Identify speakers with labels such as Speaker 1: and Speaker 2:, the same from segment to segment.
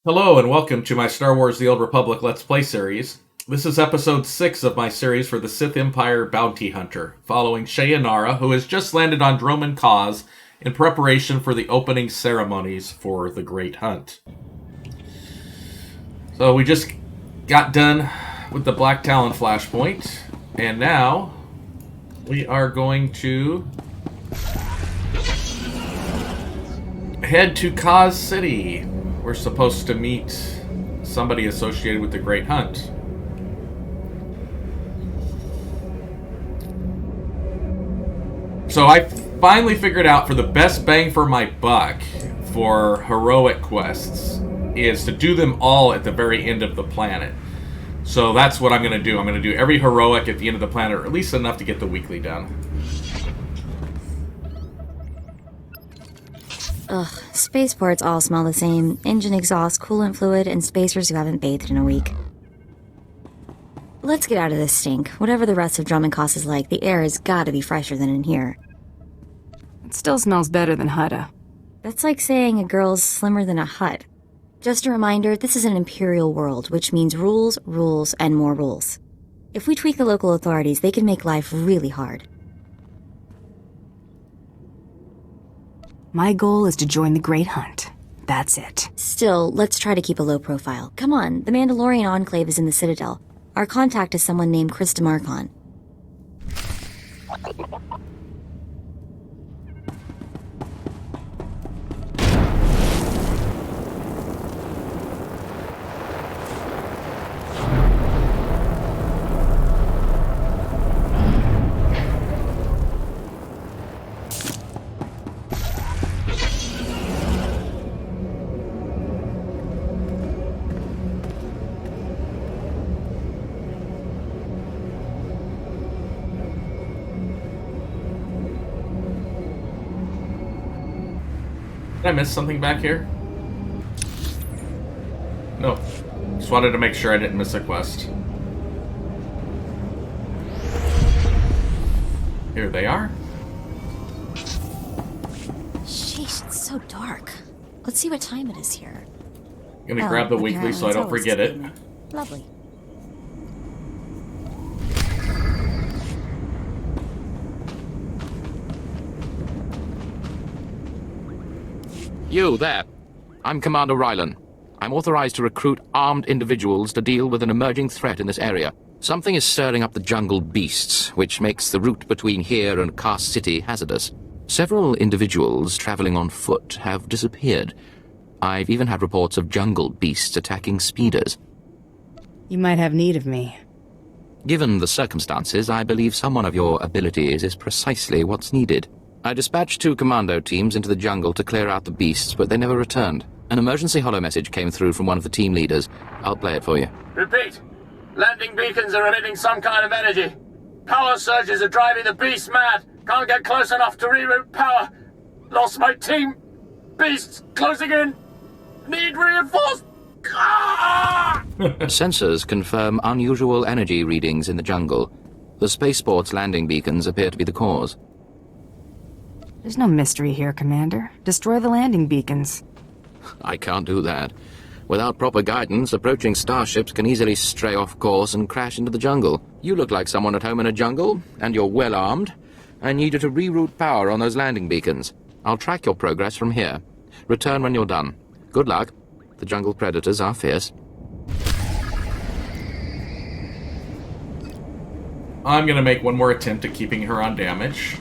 Speaker 1: Hello and welcome to my Star Wars The Old Republic Let's Play series. This is episode 6 of my series for the Sith Empire Bounty Hunter, following Shae'anara, who has just landed on Dromund Kaas in preparation for the opening ceremonies for the Great Hunt. So we just got done with the Black Talon flashpoint, and now we are going to head to Kaas City. We're supposed to meet somebody associated with the Great Hunt. So I finally figured out for the best bang for my buck for heroic quests is to do them all at the very end of the planet. So that's what I'm going to do. I'm going to do every heroic at the end of the planet, or at least enough to get the weekly done.
Speaker 2: Ugh, spaceports all smell the same. Engine exhaust, coolant fluid, and spacers who haven't bathed in a week. Let's get out of this stink. Whatever the rest of Dromund Kaas is like, the air has gotta be fresher than in here.
Speaker 3: It still smells better than Hutta.
Speaker 2: That's like saying a girl's slimmer than a hut. Just a reminder, this is an imperial world, which means rules, rules, and more rules. If we tweak the local authorities, they can make life really hard.
Speaker 3: My goal is to join the Great Hunt. That's it.
Speaker 2: Still, let's try to keep a low profile. Come on, the Mandalorian Enclave is in the Citadel. Our contact is someone named Chris DeMarcon.
Speaker 1: Did I miss something back here? No. Just wanted to make sure I didn't miss a quest. Here they are.
Speaker 2: Sheesh, it's so dark. Let's see what time it is here.
Speaker 1: I'm gonna grab the weekly so I don't forget it.
Speaker 2: Lovely.
Speaker 4: You, there. I'm Commander Rylan. I'm authorized to recruit armed individuals to deal with an emerging threat in this area. Something is stirring up the jungle beasts, which makes the route between here and Kaas City hazardous. Several individuals traveling on foot have disappeared. I've even had reports of jungle beasts attacking speeders.
Speaker 3: You might have need of me.
Speaker 4: Given the circumstances, I believe someone of your abilities is precisely what's needed. I dispatched 2 commando teams into the jungle to clear out the beasts, but they never returned. An emergency holo message came through from one of the team leaders. I'll play it for you.
Speaker 5: Repeat. Landing beacons are emitting some kind of energy. Power surges are driving the beasts mad. Can't get close enough to reroute power. Lost my team. Beasts closing in. Need reinforced.
Speaker 4: Sensors confirm unusual energy readings in the jungle. The spaceport's landing beacons appear to be the cause.
Speaker 3: There's no mystery here, Commander. Destroy the landing beacons.
Speaker 4: I can't do that. Without proper guidance, approaching starships can easily stray off course and crash into the jungle. You look like someone at home in a jungle, and you're well armed. I need you to reroute power on those landing beacons. I'll track your progress from here. Return when you're done. Good luck. The jungle predators are fierce.
Speaker 1: I'm gonna make one more attempt at keeping her on damage.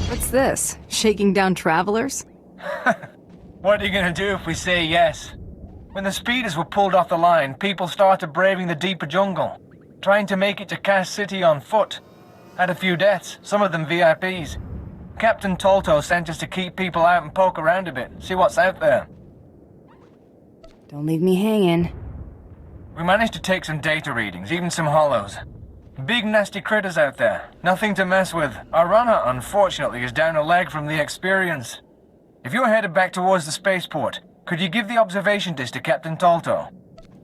Speaker 3: What's this? Shaking down travelers?
Speaker 5: What are you gonna do if we say yes? When the speeders were pulled off the line, people started braving the deeper jungle, trying to make it to Kaas City on foot. Had a few deaths, some of them VIPs.
Speaker 6: Captain Tolto sent us to keep people out and poke around a bit, see what's out there.
Speaker 3: Don't leave me hanging.
Speaker 6: We managed to take some data readings, even some hollows. Big nasty critters out there, nothing to mess with. Our runner, unfortunately, is down a leg from the experience. If you're headed back towards the spaceport, could you give the observation disc to Captain Tolto?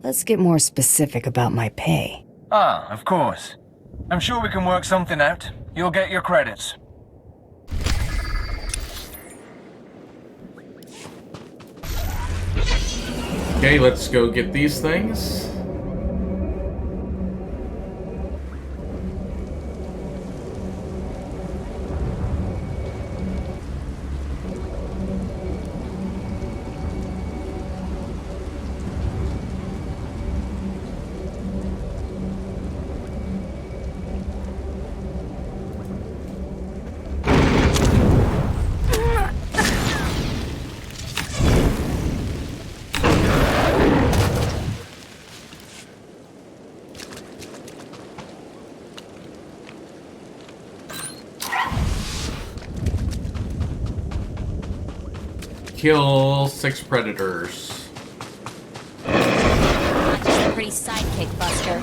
Speaker 3: Let's get more specific about my pay.
Speaker 6: Ah, of course. I'm sure we can work something out. You'll get your credits.
Speaker 1: Okay, let's go get these things. Kill 6 predators.
Speaker 2: Just a pretty sidekick, Buster.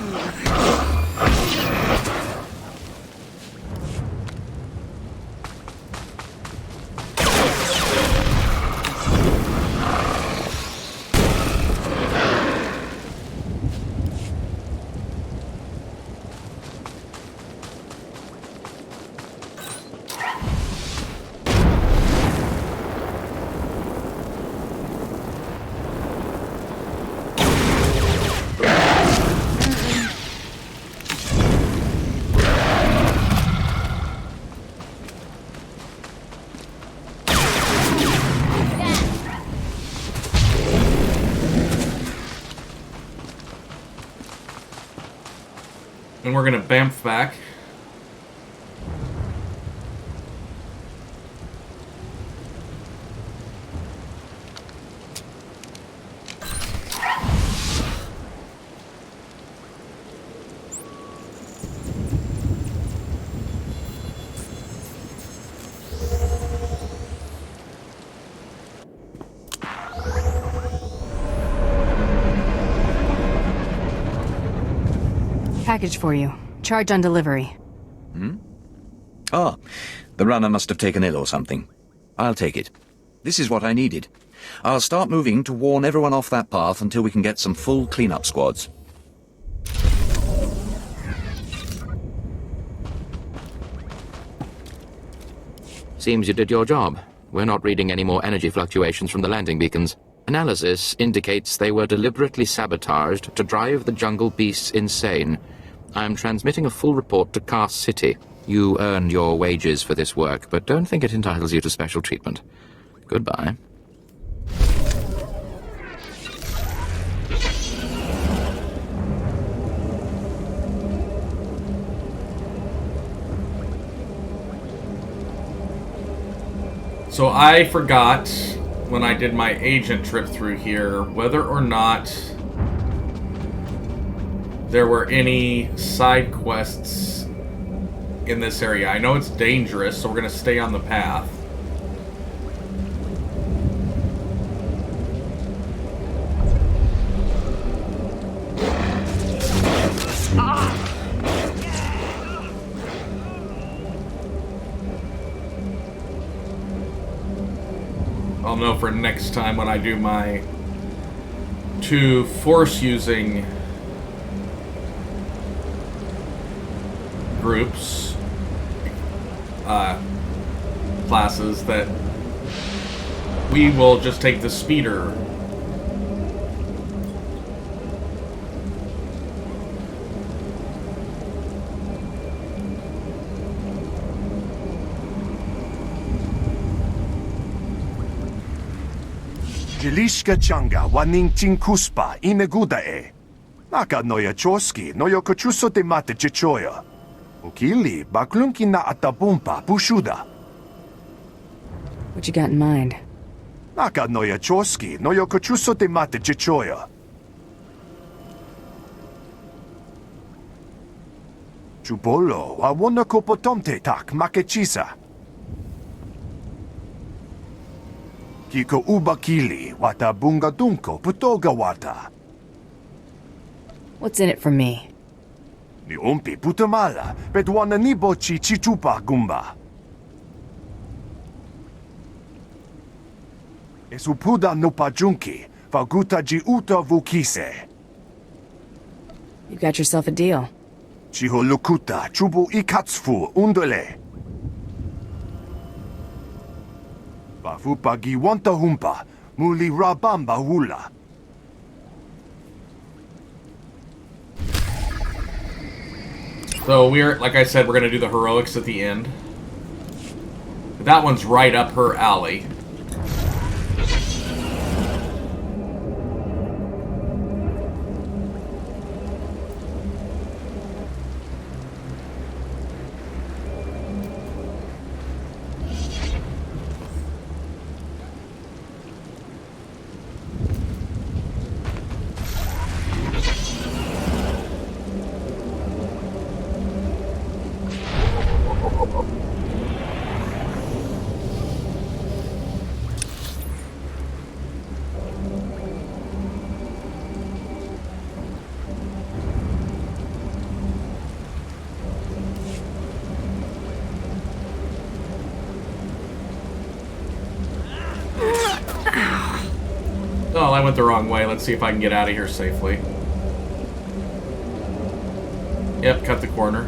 Speaker 1: And we're gonna bamf back.
Speaker 3: Package for you. Charge on delivery.
Speaker 7: Ah, the runner must have taken ill or something. I'll take it. This is what I needed. I'll start moving to warn everyone off that path until we can get some full cleanup squads.
Speaker 4: Seems you did your job. We're not reading any more energy fluctuations from the landing beacons. Analysis indicates they were deliberately sabotaged to drive the jungle beasts insane. I'm transmitting a full report to Kaas City. You earned your wages for this work, but don't think it entitles you to special treatment. Goodbye.
Speaker 1: So I forgot when I did my agent trip through here whether or not there were any side quests in this area. I know it's dangerous, so we're going to stay on the path. I'll know for next time when I do my 2 force-using groups, classes, that we will just take the speeder.
Speaker 8: Jilishka changa waning chinkuspa imeguda e. Naka noya choski noyo kochuso te mate chichoya. Ukili baklunki na atabumpa pushuda.
Speaker 3: What you got in mind?
Speaker 8: Naka noya choski noyo kochuso te mate chichoya. Chupolo wawona kopotomte tak makechisa. Kiko ubakili wata bungadunko putoga wata.
Speaker 3: What's in it for me?
Speaker 8: Ni umpi putamala, bedwana nibo chi chichupa gumba. Esupuda no pajunki, faguta ji uta vukise.
Speaker 3: You got yourself a deal.
Speaker 8: Chiho lukuta chubu ikatsufu undole. Bafupa giwanta humpa, muli rabamba hula.
Speaker 1: So we're, like I said, we're going to do the heroics at the end. That one's right up her alley. Oh, I went the wrong way. Let's see if I can get out of here safely. Yep, cut the corner.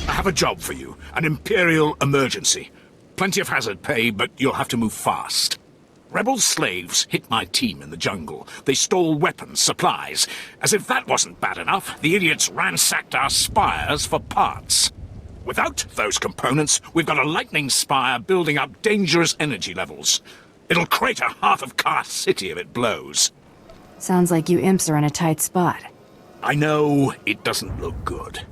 Speaker 9: I have a job for you. An Imperial emergency. Plenty of hazard pay, but you'll have to move fast. Rebel slaves hit my team in the jungle. They stole weapons, supplies. As if that wasn't bad enough, the idiots ransacked our spires for parts. Without those components, we've got a lightning spire building up dangerous energy levels. It'll crater half of Kaas City if it blows.
Speaker 3: Sounds like you imps are in a tight spot.
Speaker 9: I know it doesn't look good.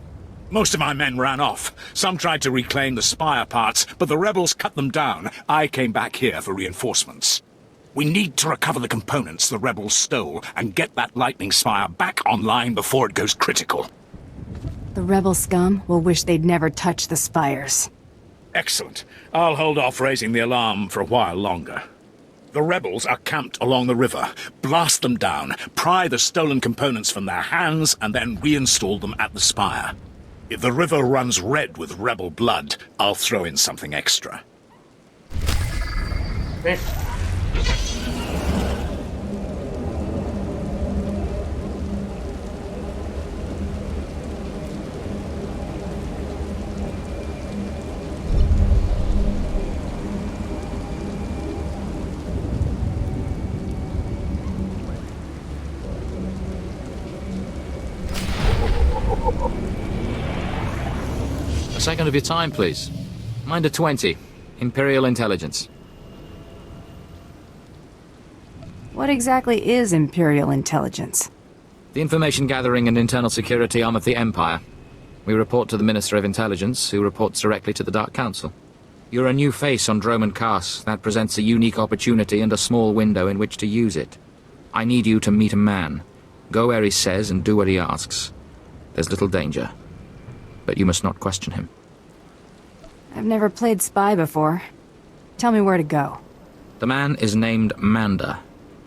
Speaker 9: Most of my men ran off. Some tried to reclaim the spire parts, but the rebels cut them down. I came back here for reinforcements. We need to recover the components the rebels stole and get that lightning spire back online before it goes critical.
Speaker 3: The rebel scum will wish they'd never touched the spires.
Speaker 9: Excellent. I'll hold off raising the alarm for a while longer. The rebels are camped along the river. Blast them down, pry the stolen components from their hands, and then reinstall them at the spire. If the river runs red with rebel blood, I'll throw in something extra.
Speaker 1: Okay.
Speaker 4: A second of your time, please. Minder 20. Imperial Intelligence.
Speaker 3: What exactly is Imperial Intelligence?
Speaker 4: The information gathering and internal security arm of the Empire. We report to the Minister of Intelligence, who reports directly to the Dark Council. You're a new face on Dromund Kaas. That presents a unique opportunity and a small window in which to use it. I need you to meet a man. Go where he says and do what he asks. There's little danger. But you must not question him.
Speaker 3: I've never played spy before. Tell me where to go.
Speaker 4: The man is named Manda,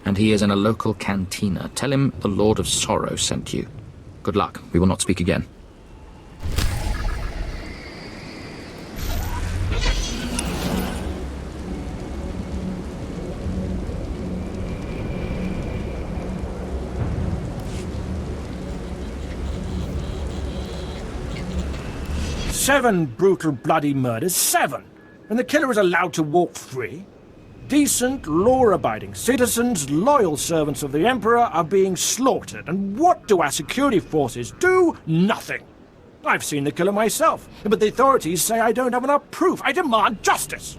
Speaker 4: and he is in a local cantina. Tell him the Lord of Sorrow sent you. Good luck. We will not speak again.
Speaker 10: Seven brutal, bloody murders. 7! And the killer is allowed to walk free? Decent, law-abiding citizens, loyal servants of the Emperor are being slaughtered. And what do our security forces do? Nothing. I've seen the killer myself, but the authorities say I don't have enough proof. I demand justice!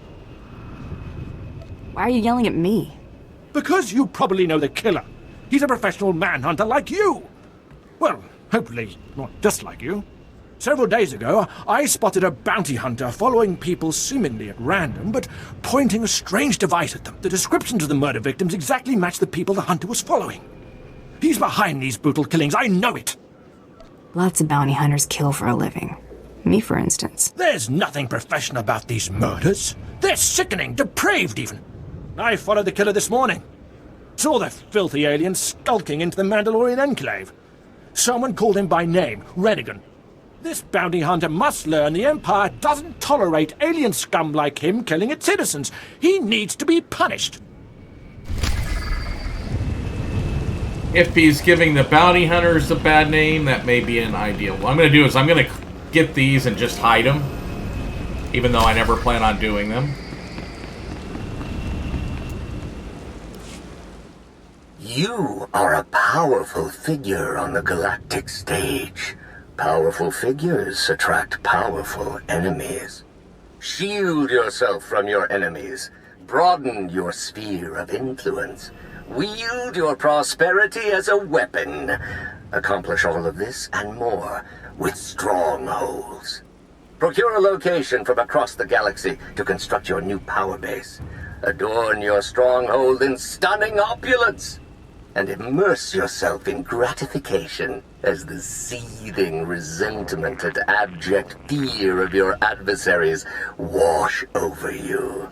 Speaker 3: Why are you yelling at me?
Speaker 10: Because you probably know the killer. He's a professional manhunter like you. Well, hopefully not just like you. Several days ago, I spotted a bounty hunter following people seemingly at random, but pointing a strange device at them. The descriptions of the murder victims exactly match the people the hunter was following. He's behind these brutal killings, I know it.
Speaker 3: Lots of bounty hunters kill for a living. Me, for instance.
Speaker 10: There's nothing professional about these murders. They're sickening, depraved even. I followed the killer this morning. Saw the filthy alien skulking into the Mandalorian enclave. Someone called him by name, Rennigan. This bounty hunter must learn the Empire doesn't tolerate alien scum like him killing its citizens. He needs to be punished.
Speaker 1: If he's giving the bounty hunters a bad name, that may be an ideal. What I'm going to do is I'm going to get these and just hide them, even though I never plan on doing them.
Speaker 11: You are a powerful figure on the galactic stage. Powerful figures attract powerful enemies. Shield yourself from your enemies. Broaden your sphere of influence. Wield your prosperity as a weapon. Accomplish all of this and more with strongholds. Procure a location from across the galaxy to construct your new power base. Adorn your stronghold in stunning opulence. And immerse yourself in gratification as the seething resentment and abject fear of your adversaries wash over you.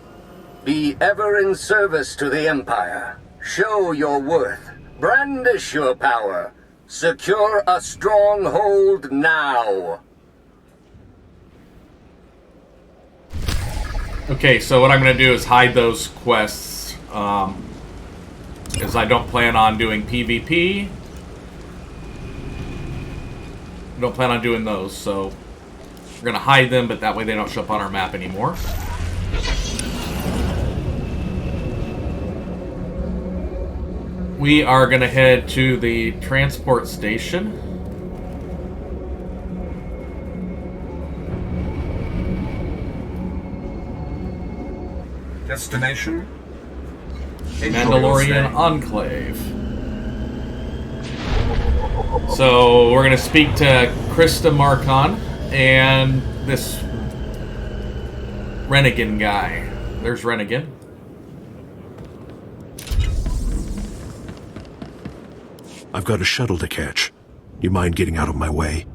Speaker 11: Be ever in service to the Empire. Show your worth. Brandish your power. Secure a stronghold now.
Speaker 1: Okay, so what I'm going to do is hide those quests. Because I don't plan on doing PvP. Don't plan on doing those, so we're going to hide them, but that way they don't show up on our map anymore. We are going to head to the transport station.
Speaker 12: Destination?
Speaker 1: Mandalorian Enclave. So we're going to speak to Krista Marcon and this Rennigan guy. There's Rennigan.
Speaker 13: I've got a shuttle to catch. You mind getting out of my way?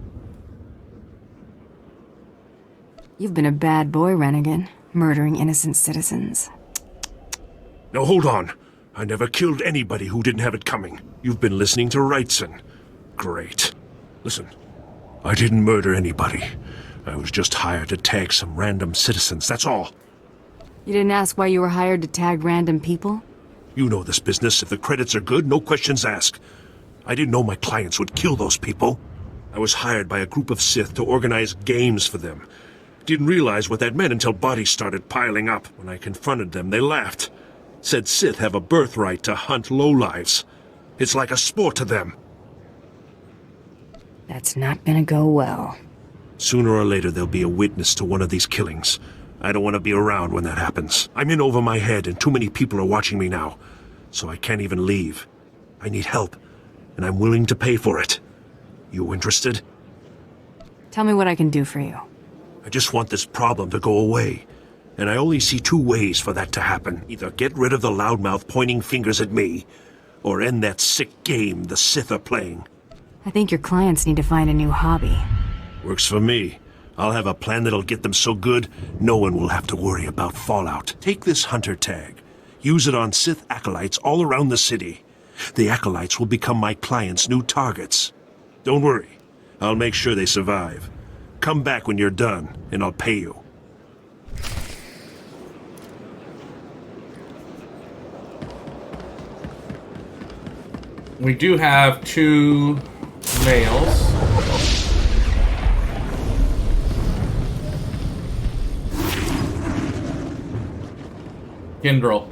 Speaker 3: You've been a bad boy, Rennigan, murdering innocent citizens.
Speaker 13: No, hold on. I never killed anybody who didn't have it coming. You've been listening to Wrightson. Great. Listen, I didn't murder anybody. I was just hired to tag some random citizens, that's all.
Speaker 3: You didn't ask why you were hired to tag random people?
Speaker 13: You know this business. If the credits are good, no questions asked. I didn't know my clients would kill those people. I was hired by a group of Sith to organize games for them. Didn't realize what that meant until bodies started piling up. When I confronted them, they laughed. Said Sith have a birthright to hunt lowlives. It's like a sport to them.
Speaker 3: That's not gonna go well.
Speaker 13: Sooner or later, there'll be a witness to one of these killings. I don't want to be around when that happens. I'm in over my head, and too many people are watching me now. So I can't even leave. I need help, and I'm willing to pay for it. You interested?
Speaker 3: Tell me what I can do for you.
Speaker 13: I just want this problem to go away. And I only see two ways for that to happen. Either get rid of the loudmouth pointing fingers at me, or end that sick game the Sith are playing.
Speaker 3: I think your clients need to find a new hobby.
Speaker 13: Works for me. I'll have a plan that'll get them so good, no one will have to worry about fallout. Take this hunter tag. Use it on Sith acolytes all around the city. The acolytes will become my clients' new targets. Don't worry. I'll make sure they survive. Come back when you're done, and I'll pay you.
Speaker 1: We do have 2 males. Kindrel.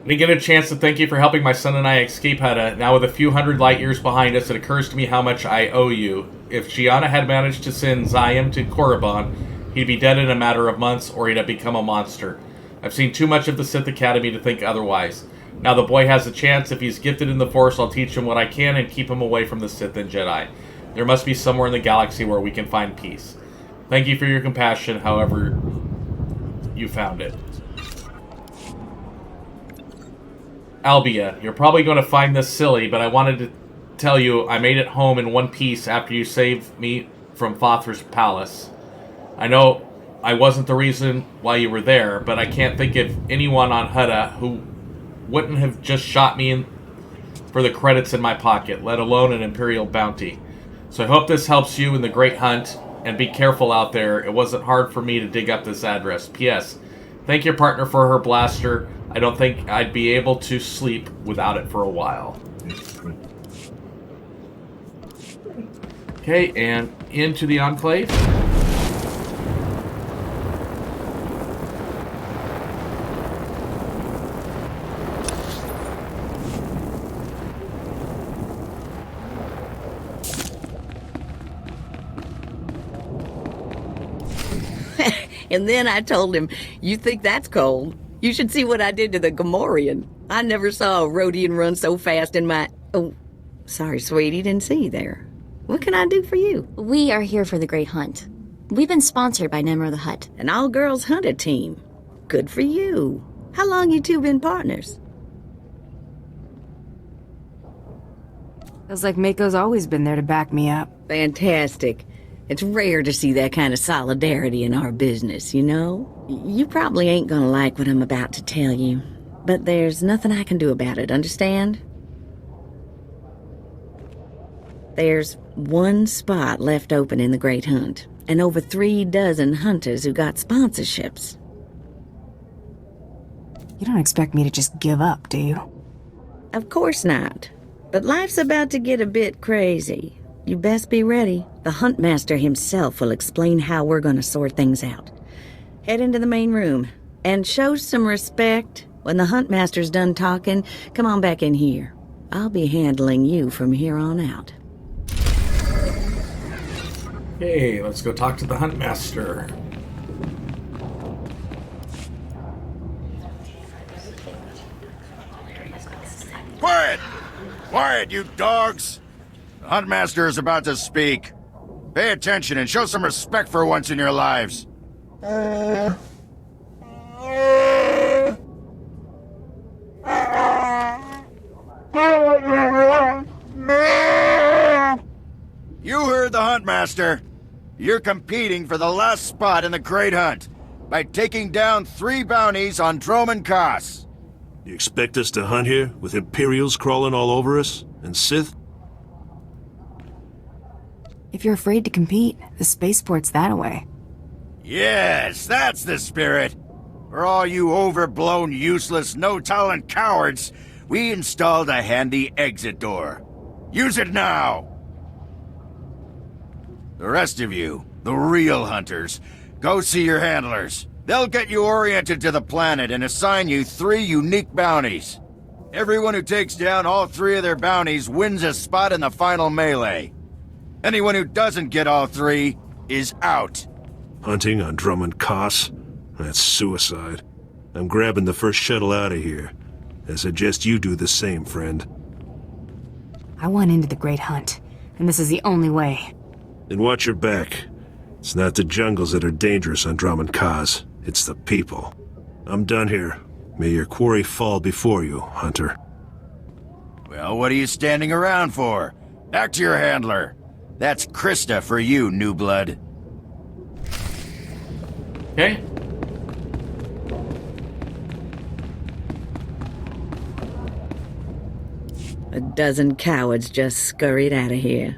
Speaker 1: I didn't get a chance to thank you for helping my son and I escape Hutta. Now with a few hundred light years behind us, it occurs to me how much I owe you. If Shae'anara had managed to send Zayim to Korriban, he'd be dead in a matter of months, or he'd have become a monster. I've seen too much of the Sith Academy to think otherwise. Now the boy has a chance. If he's gifted in the Force, I'll teach him what I can and keep him away from the Sith and Jedi. There must be somewhere in the galaxy where we can find peace. Thank you for your compassion, however you found it. Albia, you're probably going to find this silly, but I wanted to tell you I made it home in one piece after you saved me from Fothr's palace. I know I wasn't the reason why you were there, but I can't think of anyone on Hutta who wouldn't have just shot me for the credits in my pocket, let alone an Imperial bounty. So I hope this helps you in the Great Hunt, and be careful out there. It wasn't hard for me to dig up this address. P.S. Thank your partner for her blaster. I don't think I'd be able to sleep without it for a while. Okay, and into the Enclave.
Speaker 12: And then I told him, you think that's cold? You should see what I did to the Gamorrean. I never saw a Rhodian run so fast in my... Oh, sorry, sweetie, didn't see you there. What can I do for you?
Speaker 2: We are here for the Great Hunt. We've been sponsored by Nemro the Hutt.
Speaker 12: An all-girls hunter team. Good for you. How long you two been partners?
Speaker 3: Feels like Mako's always been there to back me up.
Speaker 12: Fantastic. It's rare to see that kind of solidarity in our business, you know? You probably ain't gonna like what I'm about to tell you, but there's nothing I can do about it, understand? There's one spot left open in the Great Hunt, and over 3 dozen hunters who got sponsorships.
Speaker 3: You don't expect me to just give up, do you?
Speaker 12: Of course not. But life's about to get a bit crazy. You best be ready. The Huntmaster himself will explain how we're gonna sort things out. Head into the main room, and show some respect. When the Huntmaster's done talking, come on back in here. I'll be handling you from here on out.
Speaker 1: Okay, let's go talk to the Huntmaster.
Speaker 14: Quiet! Quiet, you dogs! The Huntmaster is about to speak. Pay attention and show some respect for once in your lives. You heard the Huntmaster. You're competing for the last spot in the Great Hunt by taking down 3 bounties on Dromund Kaas.
Speaker 13: You expect us to hunt here with Imperials crawling all over us and Sith?
Speaker 3: If you're afraid to compete, the spaceport's that away.
Speaker 14: Yes, that's the spirit. For all you overblown, useless, no-talent cowards, we installed a handy exit door. Use it now! The rest of you, the real hunters, go see your handlers. They'll get you oriented to the planet and assign you 3 unique bounties. Everyone who takes down all 3 of their bounties wins a spot in the final melee. Anyone who doesn't get all 3 is out.
Speaker 13: Hunting on Dromund Kaas? That's suicide. I'm grabbing the first shuttle out of here. I suggest you do the same, friend.
Speaker 3: I want into the Great Hunt, and this is the only way.
Speaker 13: Then watch your back. It's not the jungles that are dangerous on Dromund Kaas. It's the people. I'm done here. May your quarry fall before you, Hunter.
Speaker 14: Well, what are you standing around for? Back to your handler. That's Krista for you, new blood.
Speaker 1: Okay.
Speaker 12: A dozen cowards just scurried out of here.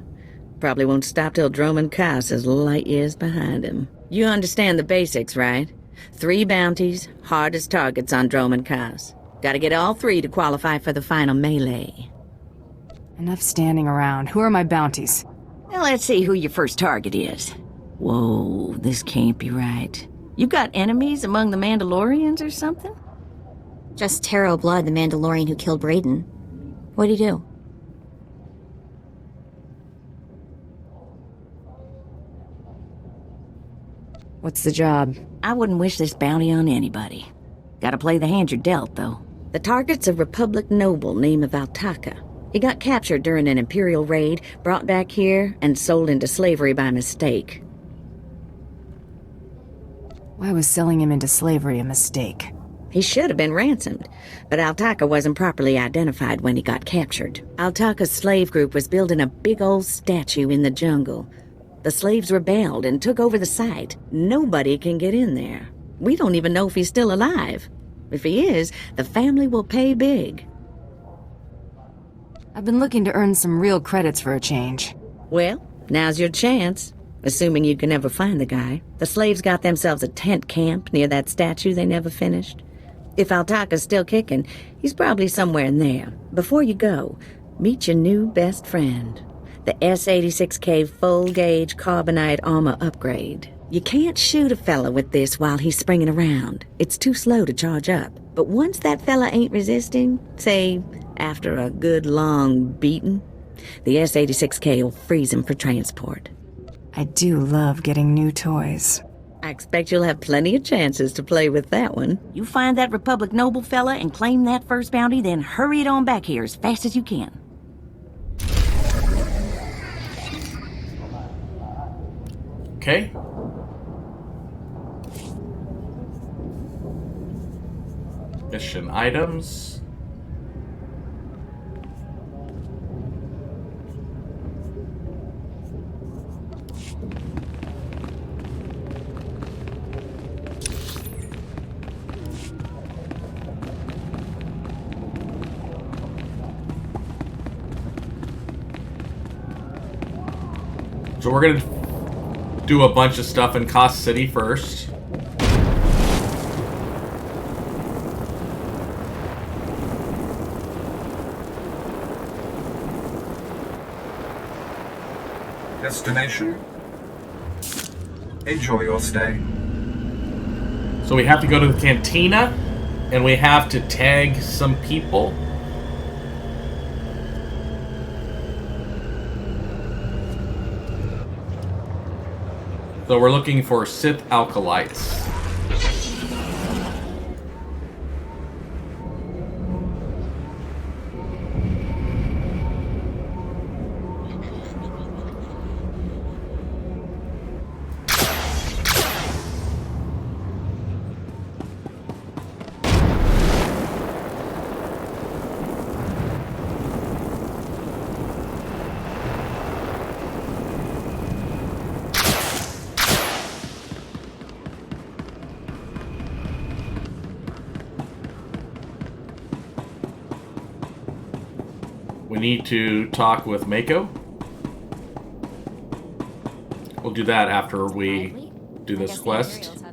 Speaker 12: Probably won't stop till Dromund Kaas is light years behind him. You understand the basics, right? 3 bounties, hardest targets on Dromund Kaas. Gotta get all 3 to qualify for the final melee.
Speaker 3: Enough standing around. Who are my bounties?
Speaker 12: Now let's see who your first target is. Whoa, this can't be right. You got enemies among the Mandalorians or something?
Speaker 2: Just Taro Blood, the Mandalorian who killed Brayden. What'd he do?
Speaker 3: What's the job?
Speaker 12: I wouldn't wish this bounty on anybody. Gotta play the hand you're dealt, though. The target's a Republic noble named Valtaka. He got captured during an Imperial raid, brought back here, and sold into slavery by mistake.
Speaker 3: Why was selling him into slavery a mistake?
Speaker 12: He should have been ransomed, but Altaka wasn't properly identified when he got captured. Altaka's slave group was building a big old statue in the jungle. The slaves rebelled and took over the site. Nobody can get in there. We don't even know if he's still alive. If he is, the family will pay big.
Speaker 3: I've been looking to earn some real credits for a change.
Speaker 12: Well, now's your chance, assuming you can ever find the guy. The slaves got themselves a tent camp near that statue they never finished. If Altaka's still kicking, he's probably somewhere in there. Before you go, meet your new best friend, the S-86K full-gauge carbonite armor upgrade. You can't shoot a fella with this while he's springing around. It's too slow to charge up. But once that fella ain't resisting, say, after a good long beating, the S-86K will freeze him for transport.
Speaker 3: I do love getting new toys.
Speaker 12: I expect you'll have plenty of chances to play with that one. You find that Republic Noble fella and claim that first bounty, then hurry it on back here as fast as you can.
Speaker 1: Okay. Mission items. So we're gonna do a bunch of stuff in Kaas City first.
Speaker 15: Destination. Enjoy your stay.
Speaker 1: So we have to go to the cantina, and we have to tag some people. So we're looking for Sith Alkalites. We need to talk with Mako. We'll do that after we do this quest.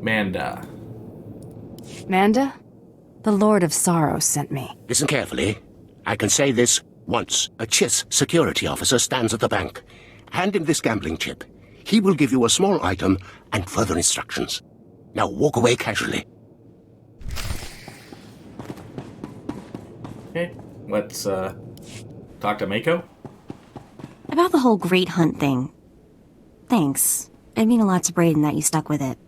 Speaker 1: Manda.
Speaker 3: Manda? The Lord of Sorrow sent me.
Speaker 16: Listen carefully. I can say this once. A Chiss security officer stands at the bank. Hand him this gambling chip. He will give you a small item and further instructions. Now walk away casually.
Speaker 1: Okay, let's talk to Mako.
Speaker 2: About the whole Great Hunt thing. Thanks. It'd mean a lot to Brayden that you stuck with it.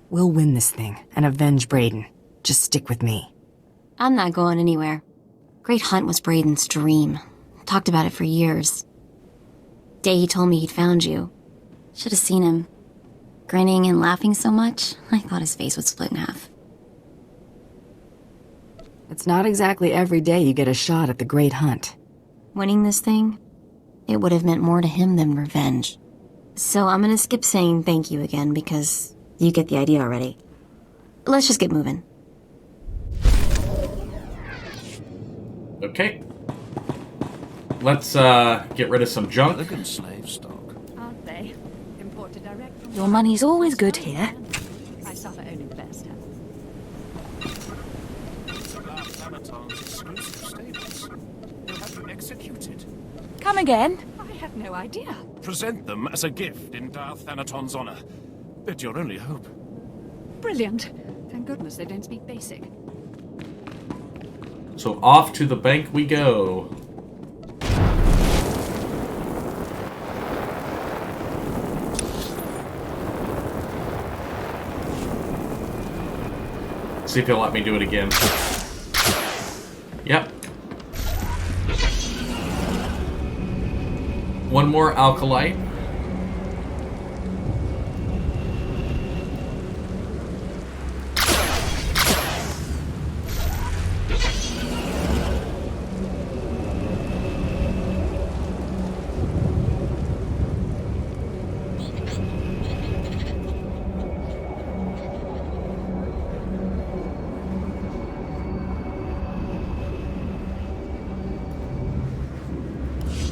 Speaker 3: We'll win this thing and avenge Brayden. Just stick with me.
Speaker 2: I'm not going anywhere. Great Hunt was Brayden's dream. Talked about it for years. Day he told me he'd found you. Should have seen him. Grinning and laughing so much, I thought his face would split in half.
Speaker 3: It's not exactly every day you get a shot at the Great Hunt.
Speaker 2: Winning this thing, it would have meant more to him than revenge. So I'm gonna skip saying thank you again because you get the idea already. Let's just get moving.
Speaker 1: Okay. Let's get rid of some junk.
Speaker 9: Elegant slave stock.
Speaker 17: Aren't they? Imported direct from...
Speaker 2: Your money's always good here.
Speaker 17: I suffer owning the best.
Speaker 9: Executed.
Speaker 17: Come again? I had no idea.
Speaker 9: Present them as a gift in Darth Thanaton's honor. It's your only hope.
Speaker 17: Brilliant. Thank goodness they don't speak basic.
Speaker 1: So off to the bank we go. See if he'll let me do it again. Yep. One more alkalite.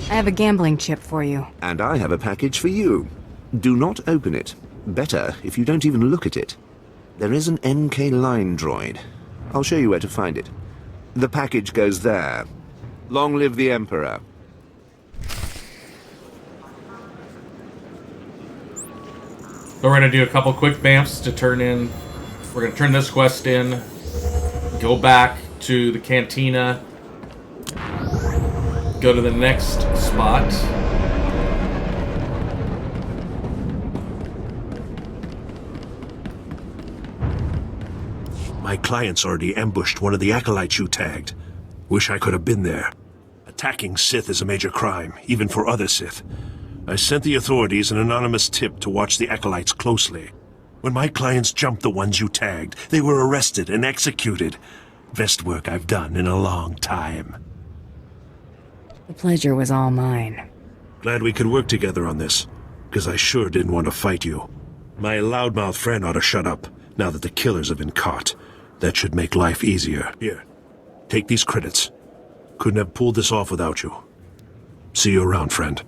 Speaker 3: I have a gambling chip for you.
Speaker 18: And I have a package for you. Do not open it. Better if you don't even look at it. There is an MK line droid. I'll show you where to find it. The package goes there. Long live the Emperor.
Speaker 1: So we're going to do a couple quick bamfs to turn in. We're going to turn this quest in. Go back to the cantina. Go to the next spot.
Speaker 13: My clients already ambushed one of the acolytes you tagged. Wish I could have been there. Attacking Sith is a major crime, even for other Sith. I sent the authorities an anonymous tip to watch the acolytes closely. When my clients jumped the ones you tagged, they were arrested and executed. Best work I've done in a long time.
Speaker 3: The pleasure was all mine.
Speaker 13: Glad we could work together on this, because I sure didn't want to fight you. My loudmouth friend ought to shut up, now that the killers have been caught. That should make life easier. Here, take these credits. Couldn't have pulled this off without you. See you around, friend.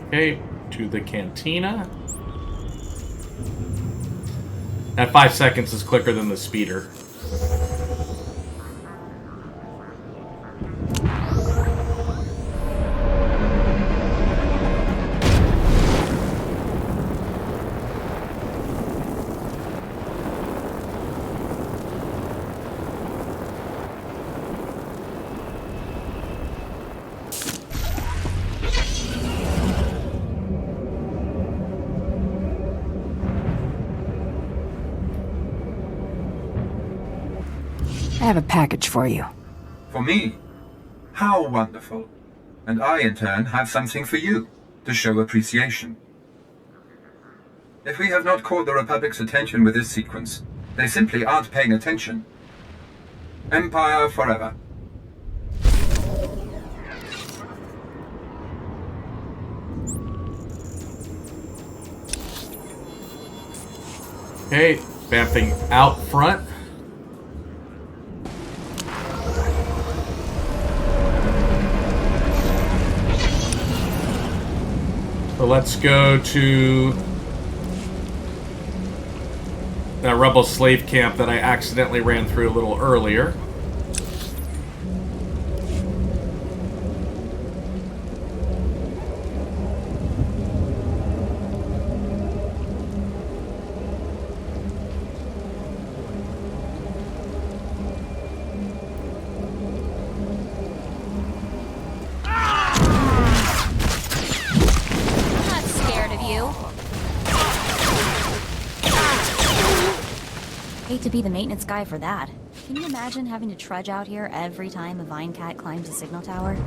Speaker 1: Okay, to the cantina. That 5 seconds is quicker than the speeder.
Speaker 3: I have a package for you.
Speaker 15: For me? How wonderful. And I, in turn, have something for you, to show appreciation. If we have not caught the Republic's attention with this sequence, they simply aren't paying attention. Empire forever.
Speaker 1: Okay, vamping out front. So let's go to that rebel slave camp that I accidentally ran through a little earlier.
Speaker 2: To be the maintenance guy for that. Can you imagine having to trudge out here every time a vine cat climbs a signal tower?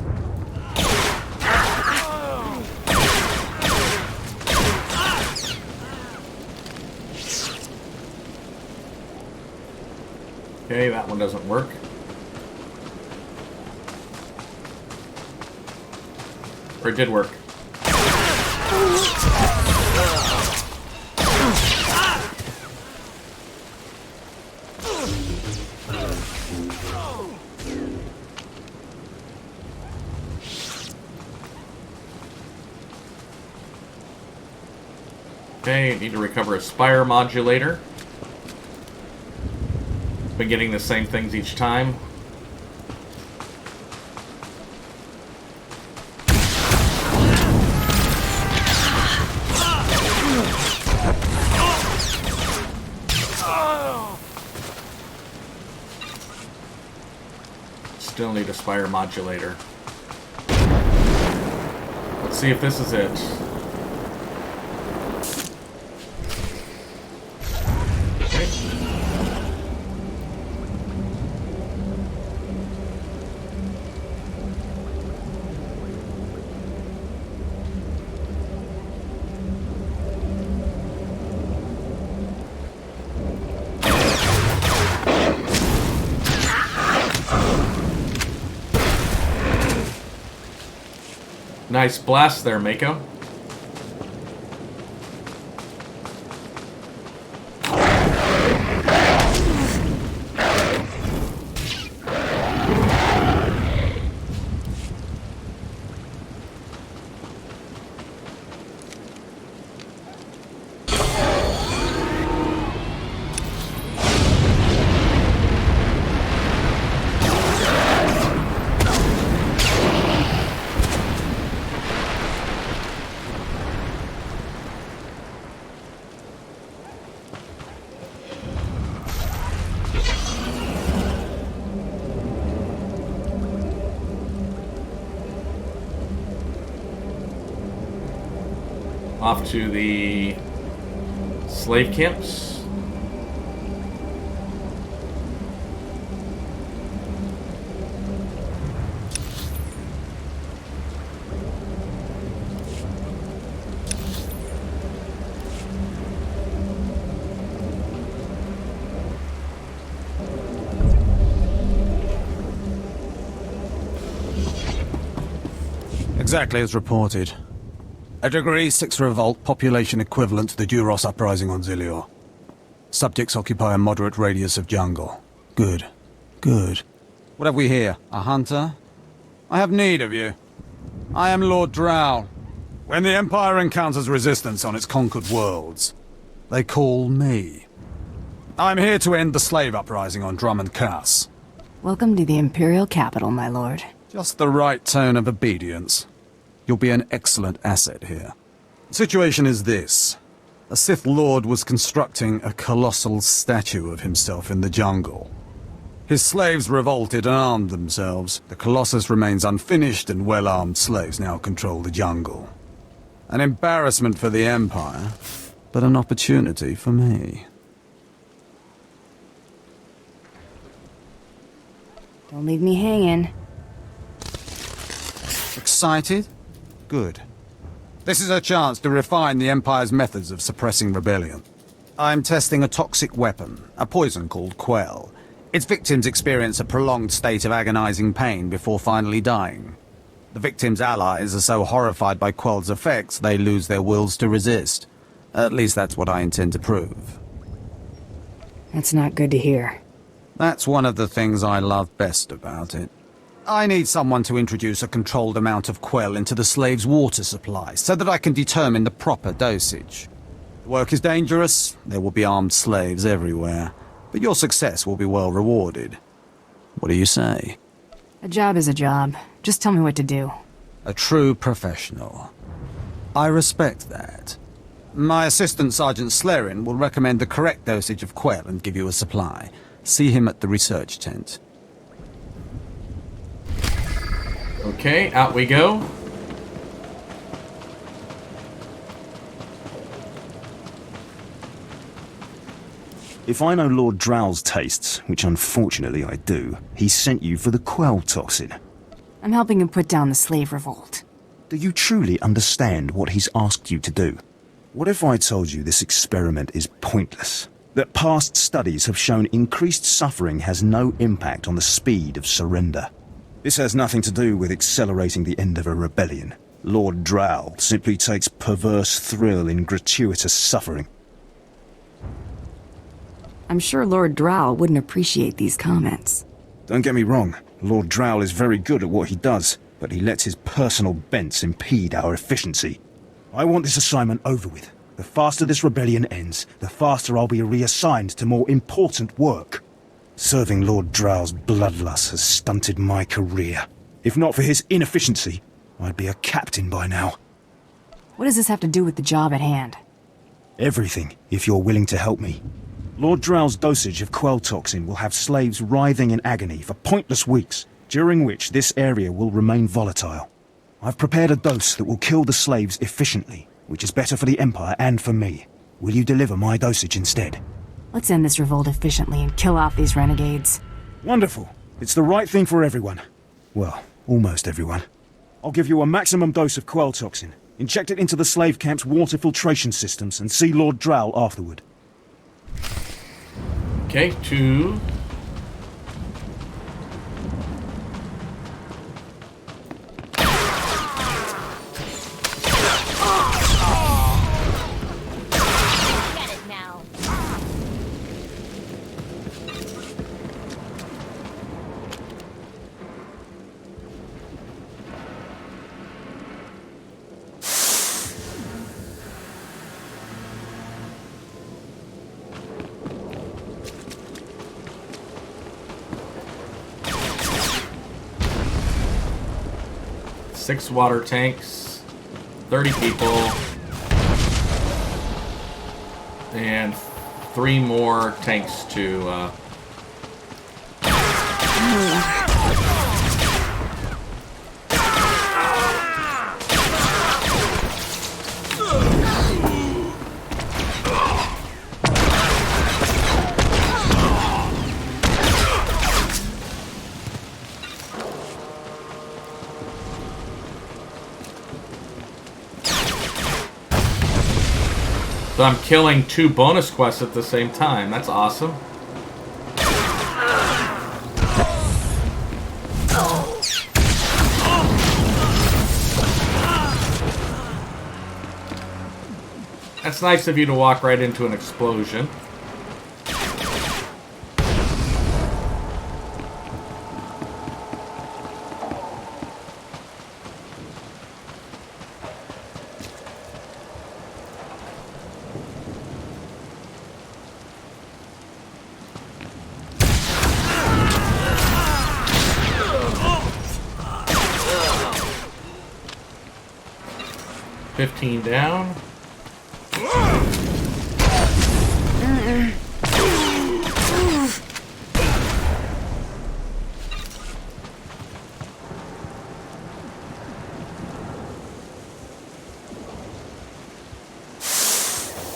Speaker 1: Okay, that one doesn't work. Or it did work. Okay, need to recover a spire modulator. Been getting the same things each time. Still need a spire modulator. Let's see if this is it. Nice blast there, Mako. Off to the slave camps.
Speaker 19: Exactly as reported. A Degree 6 revolt, population equivalent to the Duros uprising on Zilior. Subjects occupy a moderate radius of jungle. Good. Good. What have we here? A hunter? I have need of you. I am Lord Drow. When the Empire encounters resistance on its conquered worlds, they call me. I'm here to end the slave uprising on Dromund Kaas.
Speaker 3: Welcome to the Imperial capital, my lord.
Speaker 19: Just the right tone of obedience. You'll be an excellent asset here. The situation is this. A Sith Lord was constructing a colossal statue of himself in the jungle. His slaves revolted and armed themselves. The Colossus remains unfinished, and well-armed slaves now control the jungle. An embarrassment for the Empire, but an opportunity for me.
Speaker 3: Don't leave me hanging.
Speaker 19: Excited? Good. This is a chance to refine the Empire's methods of suppressing rebellion. I'm testing a toxic weapon, a poison called Quell. Its victims experience a prolonged state of agonizing pain before finally dying. The victims' allies are so horrified by Quell's effects, they lose their wills to resist. At least that's what I intend to prove.
Speaker 3: That's not good to hear.
Speaker 19: That's one of the things I love best about it. I need someone to introduce a controlled amount of Quell into the slave's water supply, so that I can determine the proper dosage. The work is dangerous, there will be armed slaves everywhere, but your success will be well rewarded. What do you say?
Speaker 3: A job is a job. Just tell me what to do.
Speaker 19: A true professional. I respect that. My assistant, Sergeant Slerin, will recommend the correct dosage of Quell and give you a supply. See him at the research tent.
Speaker 1: Okay, out we go.
Speaker 20: If I know Lord Drow's tastes, which unfortunately I do, he sent you for the Quell toxin.
Speaker 3: I'm helping him put down the slave revolt.
Speaker 20: Do you truly understand what he's asked you to do? What if I told you this experiment is pointless? That past studies have shown increased suffering has no impact on the speed of surrender? This has nothing to do with accelerating the end of a rebellion. Lord Drow simply takes perverse thrill in gratuitous suffering.
Speaker 3: I'm sure Lord Drow wouldn't appreciate these comments.
Speaker 20: Don't get me wrong, Lord Drow is very good at what he does, but he lets his personal bents impede our efficiency. I want this assignment over with. The faster this rebellion ends, the faster I'll be reassigned to more important work. Serving Lord Drow's bloodlust has stunted my career. If not for his inefficiency, I'd be a captain by now.
Speaker 3: What does this have to do with the job at hand?
Speaker 20: Everything, if you're willing to help me. Lord Drow's dosage of Quell toxin will have slaves writhing in agony for pointless weeks, during which this area will remain volatile. I've prepared a dose that will kill the slaves efficiently, which is better for the Empire and for me. Will you deliver my dosage instead?
Speaker 3: Let's end this revolt efficiently and kill off these renegades.
Speaker 20: Wonderful. It's the right thing for everyone. Well, almost everyone. I'll give you a maximum dose of Quell toxin. Inject it into the slave camp's water filtration systems and see Lord Drow afterward.
Speaker 1: Okay, 2. 6 water tanks, 30 people, and 3 more tanks to... So I'm killing 2 bonus quests at the same time. That's awesome. That's nice of you to walk right into an explosion. $15 down.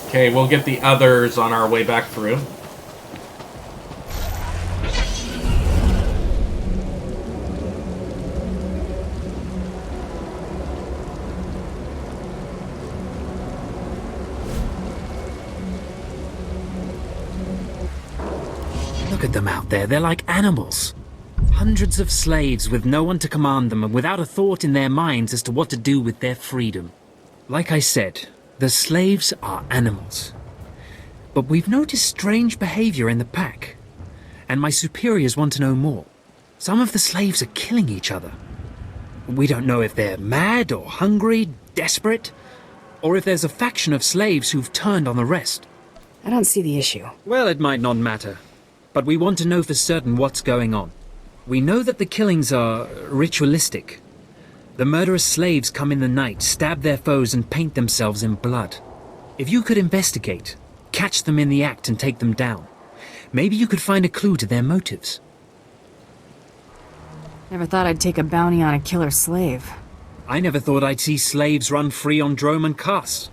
Speaker 1: Okay, we'll get the others on our way back through.
Speaker 21: Look at them out there, they're like animals. Hundreds of slaves with no one to command them and without a thought in their minds as to what to do with their freedom. Like I said, the slaves are animals. But we've noticed strange behavior in the pack, and my superiors want to know more. Some of the slaves are killing each other. We don't know if they're mad or hungry, desperate, or if there's a faction of slaves who've turned on the rest.
Speaker 3: I don't see the issue.
Speaker 21: Well, it might not matter, but we want to know for certain what's going on. We know that the killings are ritualistic. The murderous slaves come in the night, stab their foes, and paint themselves in blood. If you could investigate, catch them in the act and take them down, maybe you could find a clue to their motives.
Speaker 3: Never thought I'd take a bounty on a killer slave.
Speaker 21: I never thought I'd see slaves run free on Dromund Kaas.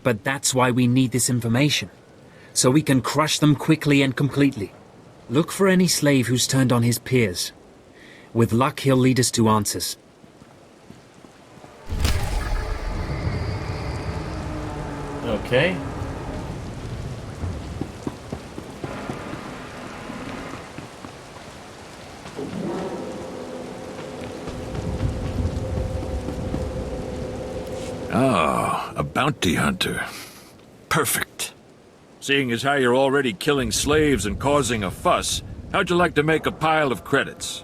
Speaker 21: But that's why we need this information, so we can crush them quickly and completely. Look for any slave who's turned on his peers. With luck, he'll lead us to answers.
Speaker 1: Okay.
Speaker 9: Ah, a bounty hunter. Perfect. Seeing as how you're already killing slaves and causing a fuss, how'd you like to make a pile of credits?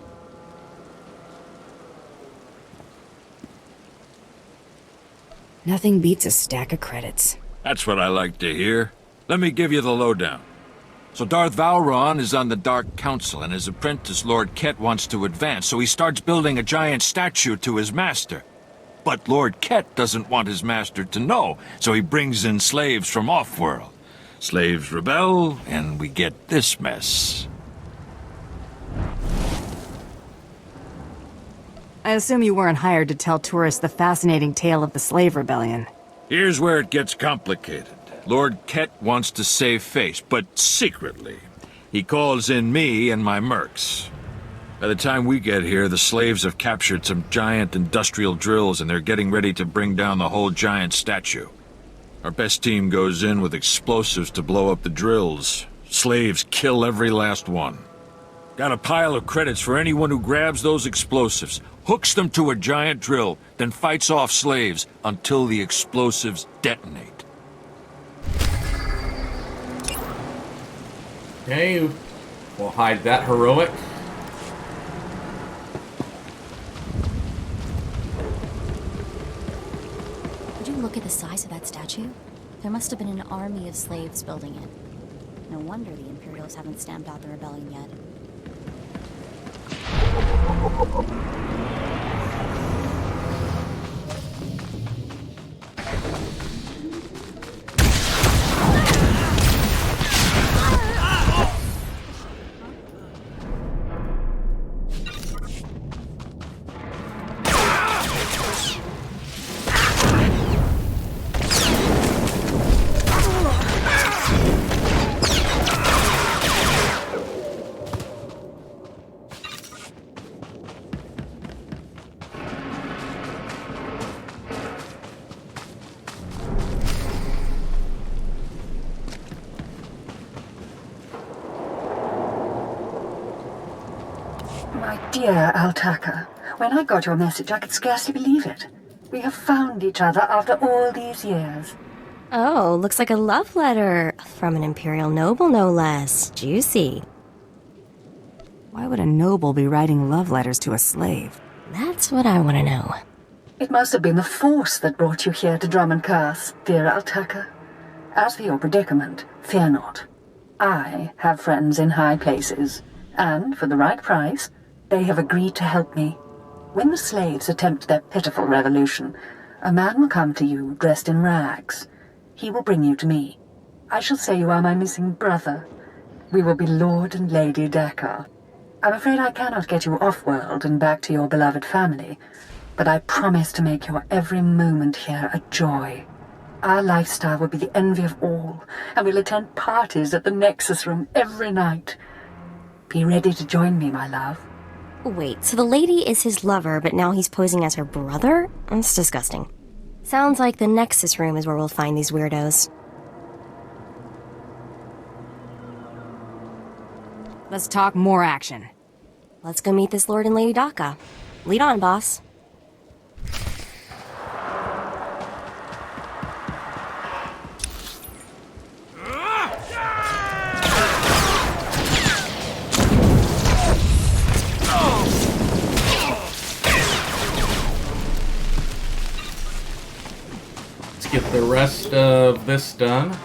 Speaker 3: Nothing beats a stack of credits.
Speaker 9: That's what I like to hear. Let me give you the lowdown. So Darth Valron is on the Dark Council, and his apprentice Lord Ket wants to advance, so he starts building a giant statue to his master. But Lord Ket doesn't want his master to know, so he brings in slaves from off-world. Slaves rebel, and we get this mess.
Speaker 3: I assume you weren't hired to tell tourists the fascinating tale of the slave rebellion.
Speaker 9: Here's where it gets complicated. Lord Ket wants to save face, but secretly. He calls in me and my mercs. By the time we get here, the slaves have captured some giant industrial drills, and they're getting ready to bring down the whole giant statue. Our best team goes in with explosives to blow up the drills. Slaves kill every last one. Got a pile of credits for anyone who grabs those explosives, hooks them to a giant drill, then fights off slaves until the explosives detonate.
Speaker 1: Okay, we'll hide that heroic.
Speaker 2: Would you look at the size of that statue? There must have been an army of slaves building it. No wonder the Imperials haven't stamped out the rebellion yet.
Speaker 5: Dear Altaka, when I got your message, I could scarcely believe it. We have found each other after all these years.
Speaker 2: Oh, looks like a love letter. From an Imperial noble, no less. Juicy.
Speaker 3: Why would a noble be writing love letters to a slave?
Speaker 2: That's what I want to know.
Speaker 5: It must have been the Force that brought you here to Dromund Kaas, dear Altaka. As for your predicament, fear not. I have friends in high places, and for the right price, they have agreed to help me. When the slaves attempt their pitiful revolution, a man will come to you dressed in rags. He will bring you to me. I shall say you are my missing brother. We will be Lord and Lady Dakar. I'm afraid I cannot get you off-world and back to your beloved family, but I promise to make your every moment here a joy. Our lifestyle will be the envy of all, and we'll attend parties at the Nexus Room every night. Be ready to join me, my love.
Speaker 2: Wait, so the lady is his lover, but now he's posing as her brother? That's disgusting. Sounds like the Nexus Room is where we'll find these weirdos.
Speaker 3: Let's talk more action.
Speaker 2: Let's go meet this Lord and Lady Daka. Lead on, boss.
Speaker 1: Let's get the rest of this done.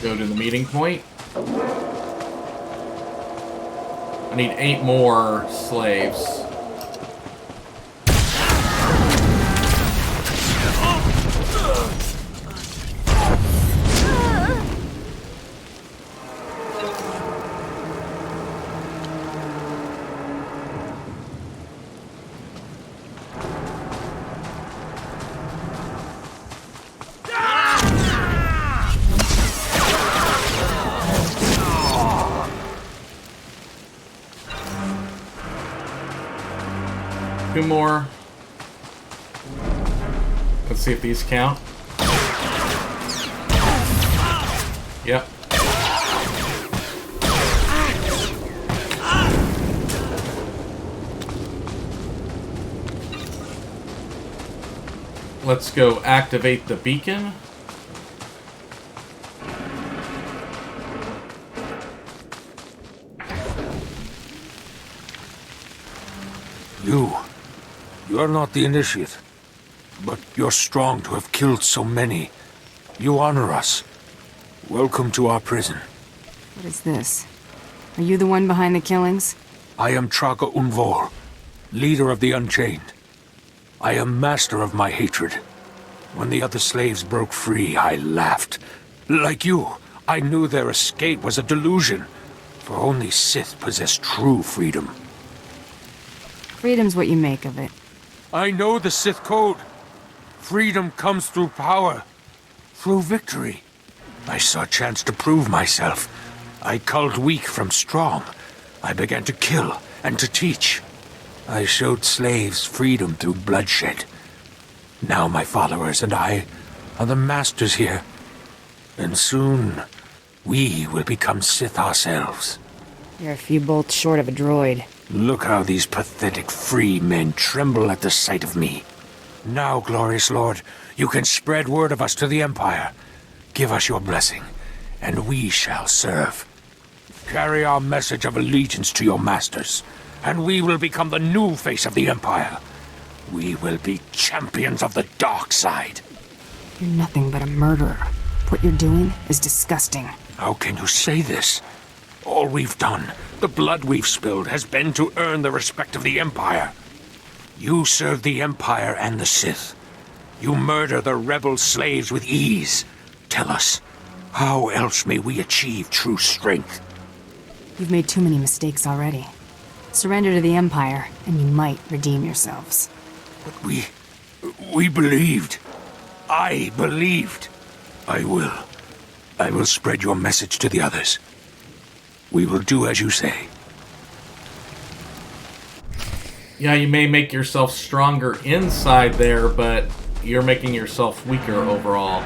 Speaker 1: Go to the meeting point. I need 8 more slaves. Two more. Let's see if these count. Yep. Let's go activate the beacon.
Speaker 10: You are not the initiate, but you're strong to have killed so many. You honor us. Welcome to our prison.
Speaker 3: What is this? Are you the one behind the killings?
Speaker 10: I am Traga Unvor, leader of the Unchained. I am master of my hatred. When the other slaves broke free, I laughed. Like you, I knew their escape was a delusion, for only Sith possess true freedom.
Speaker 3: Freedom's what you make of it.
Speaker 10: I know the Sith code. Freedom comes through power, through victory. I saw a chance to prove myself. I culled weak from strong. I began to kill and to teach. I showed slaves freedom through bloodshed. Now my followers and I are the masters here. And soon, we will become Sith ourselves.
Speaker 3: You're a few bolts short of a droid.
Speaker 10: Look how these pathetic free men tremble at the sight of me. Now, glorious lord, you can spread word of us to the Empire. Give us your blessing, and we shall serve. Carry our message of allegiance to your masters, and we will become the new face of the Empire. We will be champions of the dark side.
Speaker 3: You're nothing but a murderer. What you're doing is disgusting.
Speaker 10: How can you say this? All we've done, the blood we've spilled, has been to earn the respect of the Empire. You serve the Empire and the Sith. You murder the rebel slaves with ease. Tell us, how else may we achieve true strength?
Speaker 3: You've made too many mistakes already. Surrender to the Empire, and you might redeem yourselves.
Speaker 10: But we believed. I believed.
Speaker 9: I will. I will spread your message to the others. We will do as you say.
Speaker 1: Yeah, you may make yourself stronger inside there, but you're making yourself weaker overall.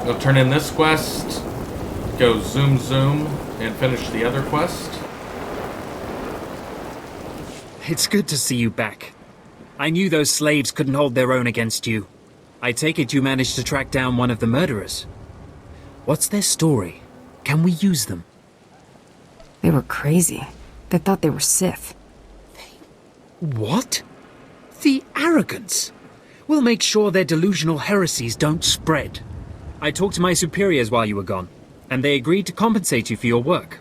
Speaker 1: Go turn in this quest, go zoom zoom, and finish the other quest.
Speaker 21: It's good to see you back. I knew those slaves couldn't hold their own against you. I take it you managed to track down one of the murderers. What's their story? Can we use them?
Speaker 3: They were crazy. They thought they were Sith.
Speaker 21: What? The arrogance! We'll make sure their delusional heresies don't spread. I talked to my superiors while you were gone, and they agreed to compensate you for your work.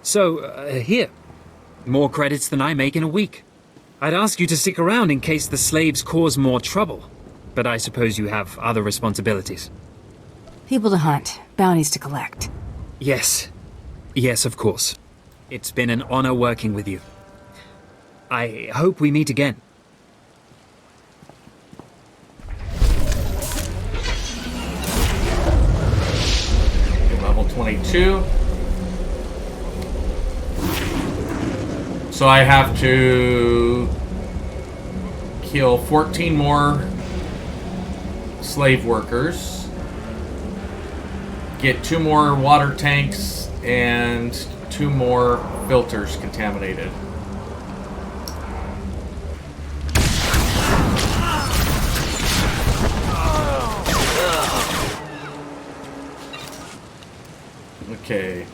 Speaker 21: So, here. More credits than I make in a week. I'd ask you to stick around in case the slaves cause more trouble, but I suppose you have other responsibilities.
Speaker 3: People to hunt, bounties to collect.
Speaker 21: Yes. Yes, of course. It's been an honor working with you. I hope we meet again.
Speaker 1: Level 22. So I have to kill 14 more slave workers, get 2 more water tanks, and 2 more filters contaminated. Okay.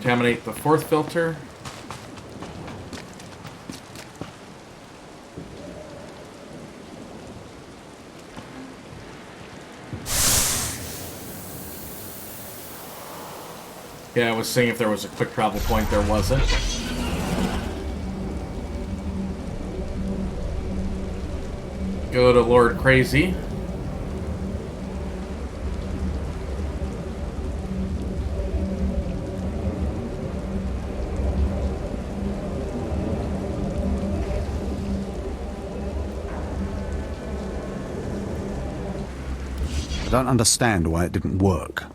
Speaker 1: Contaminate the 4th filter. Yeah, I was seeing if there was a quick travel point. There wasn't. Go to Lord Crazy.
Speaker 19: I don't understand why it didn't work.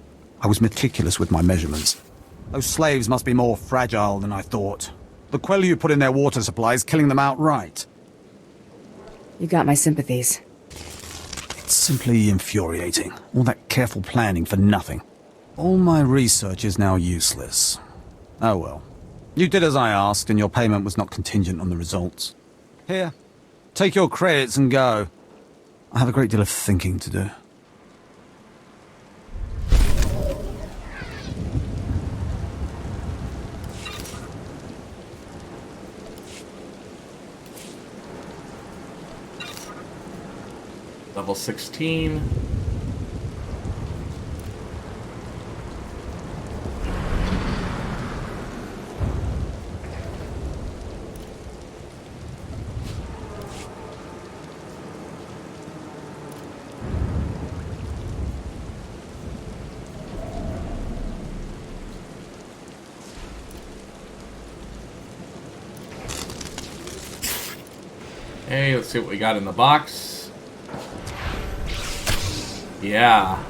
Speaker 19: I was meticulous with my measurements. Those slaves must be more fragile than I thought. The Quellu put in their water supply is killing them outright.
Speaker 3: You got my sympathies.
Speaker 19: It's simply infuriating. All that careful planning for nothing. All my research is now useless. Oh well. You did as I asked, and your payment was not contingent on the results. Here, take your credits and go. I have a great deal of thinking to do.
Speaker 1: Level 16. Hey, let's see what we got in the box. Yeah.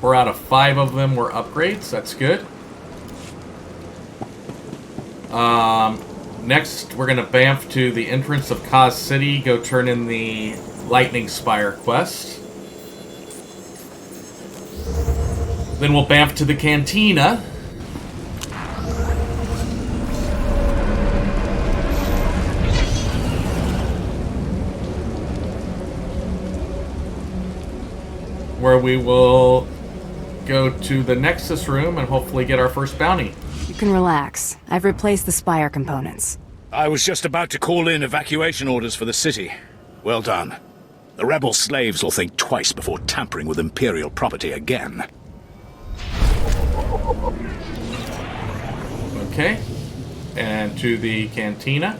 Speaker 1: 4 out of 5 of them were upgrades. That's good. Next, we're going to bamf to the entrance of Kaas City, go turn in the Lightning Spire quest. Then we'll bamf to the Cantina. Where we will go to the Nexus room and hopefully get our first bounty.
Speaker 3: You can relax. I've replaced the spire components.
Speaker 9: I was just about to call in evacuation orders for the city. Well done. The rebel slaves will think twice before tampering with Imperial property again.
Speaker 1: Okay. And to the Cantina.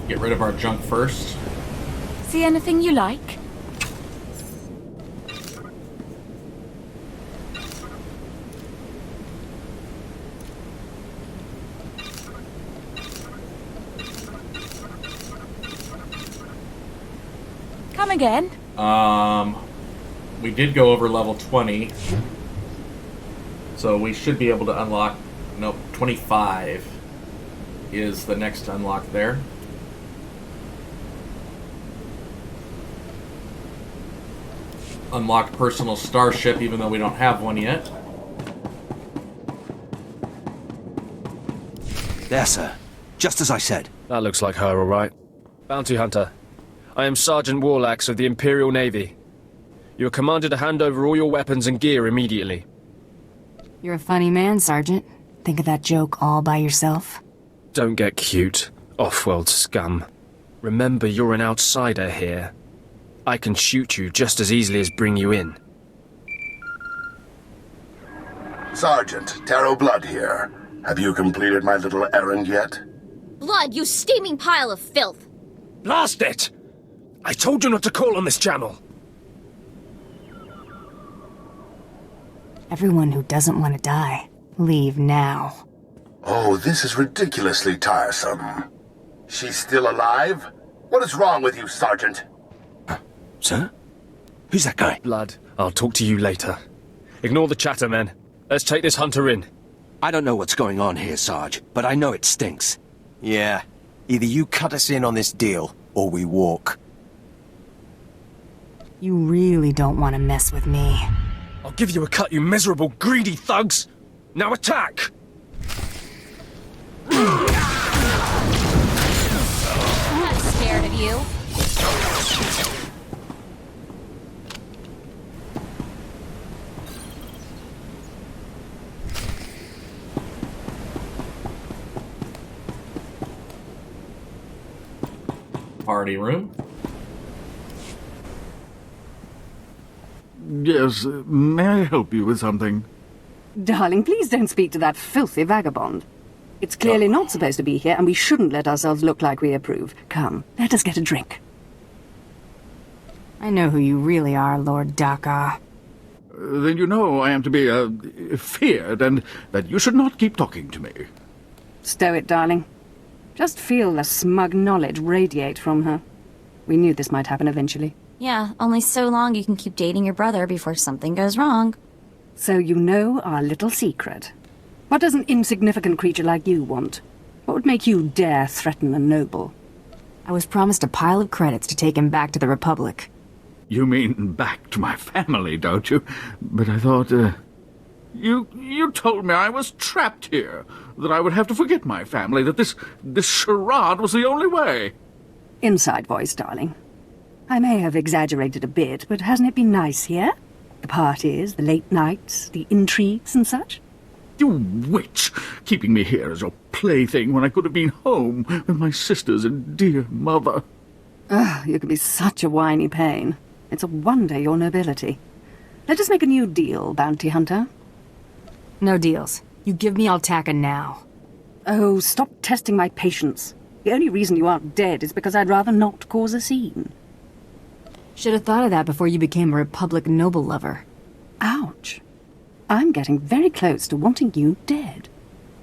Speaker 1: Get rid of our junk first.
Speaker 17: See anything you like? Come again?
Speaker 1: We did go over level 20. So we should be able to unlock... Nope, 25 is the next unlock there. Unlock personal starship, even though we don't have one yet.
Speaker 7: There, sir. Just as I said.
Speaker 6: That looks like her, all right. Bounty Hunter. I am Sergeant Warlax of the Imperial Navy. You are commanded to hand over all your weapons and gear immediately.
Speaker 3: You're a funny man, Sergeant. Think of that joke all by yourself?
Speaker 6: Don't get cute, off-world scum. Remember, you're an outsider here. I can shoot you just as easily as bring you in.
Speaker 11: Sergeant, Taro Blood here. Have you completed my little errand yet?
Speaker 22: Blood, you steaming pile of filth!
Speaker 6: Blast it! I told you not to call on this channel!
Speaker 3: Everyone who doesn't want to die, leave now.
Speaker 11: Oh, this is ridiculously tiresome. She's still alive? What is wrong with you, Sergeant?
Speaker 6: Sir? Who's that guy? Blood, I'll talk to you later. Ignore the chatter, men. Let's take this hunter in.
Speaker 7: I don't know what's going on here, Sarge, but I know it stinks.
Speaker 23: Yeah. Either you cut us in on this deal, or we walk.
Speaker 3: You really don't want to mess with me.
Speaker 6: I'll give you a cut, you miserable, greedy thugs! Now attack!
Speaker 22: I'm scared of you.
Speaker 1: Party room.
Speaker 24: Yes, may I help you with something?
Speaker 25: Darling, please don't speak to that filthy vagabond. It's clearly not supposed to be here, and we shouldn't let ourselves look like we approve. Come, let us get a drink.
Speaker 3: I know who you really are, Lord Daka.
Speaker 24: Then you know I am to be, feared, and that you should not keep talking to me.
Speaker 25: Stow it, darling. Just feel the smug knowledge radiate from her. We knew this might happen eventually.
Speaker 2: Yeah, only so long you can keep dating your brother before something goes wrong.
Speaker 25: So you know our little secret. What does an insignificant creature like you want? What would make you dare threaten a noble?
Speaker 3: I was promised a pile of credits to take him back to the Republic.
Speaker 24: You mean back to my family, don't you? But I thought, You told me I was trapped here, that I would have to forget my family, that this charade was the only way.
Speaker 25: Inside voice, darling. I may have exaggerated a bit, but hasn't it been nice here? The parties, the late nights, the intrigues and such?
Speaker 24: You witch! Keeping me here as your plaything when I could have been home with my sisters and dear mother.
Speaker 25: Ugh, you can be such a whiny pain. It's a wonder your nobility. Let us make a new deal, bounty hunter.
Speaker 3: No deals. You give me Altaka now.
Speaker 25: Oh, stop testing my patience. The only reason you aren't dead is because I'd rather not cause a scene.
Speaker 3: Should have thought of that before you became a Republic noble lover.
Speaker 25: Ouch. I'm getting very close to wanting you dead.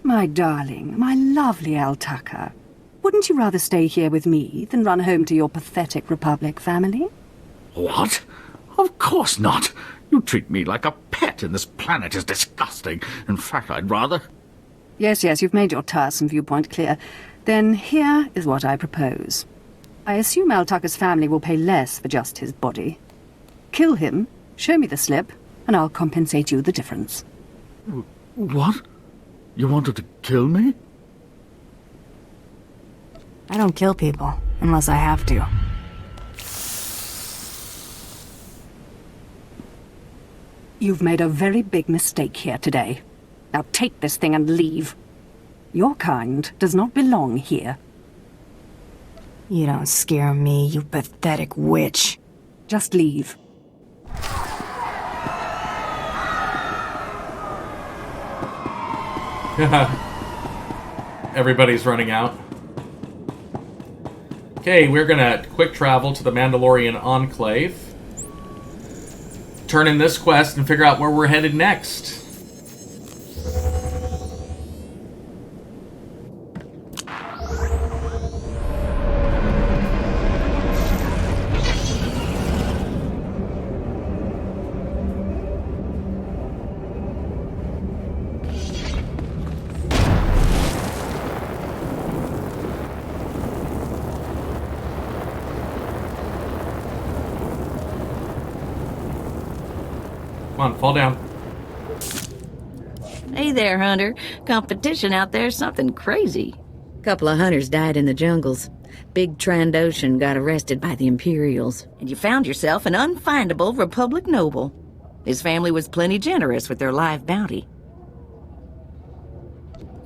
Speaker 25: My darling, my lovely Altaka. Wouldn't you rather stay here with me than run home to your pathetic Republic family?
Speaker 24: What? Of course not. You treat me like a pet, and this planet is disgusting. In fact, I'd rather...
Speaker 25: Yes, you've made your tiresome viewpoint clear. Then here is what I propose. I assume Altaka's family will pay less for just his body. Kill him, show me the slip, and I'll compensate you the difference.
Speaker 24: What? You wanted to kill me?
Speaker 3: I don't kill people, unless I have to.
Speaker 25: You've made a very big mistake here today. Now take this thing and leave. Your kind does not belong here.
Speaker 3: You don't scare me, you pathetic witch.
Speaker 25: Just leave.
Speaker 1: Everybody's running out. Okay, we're gonna quick travel to the Mandalorian Enclave, turn in this quest, and figure out where we're headed next. Come on, fall down.
Speaker 4: Hey there, Hunter. Competition out there's something crazy. Couple of hunters died in the jungles. Big Trandoshan got arrested by the Imperials. And you found yourself an unfindable Republic noble. His family was plenty generous with their live bounty.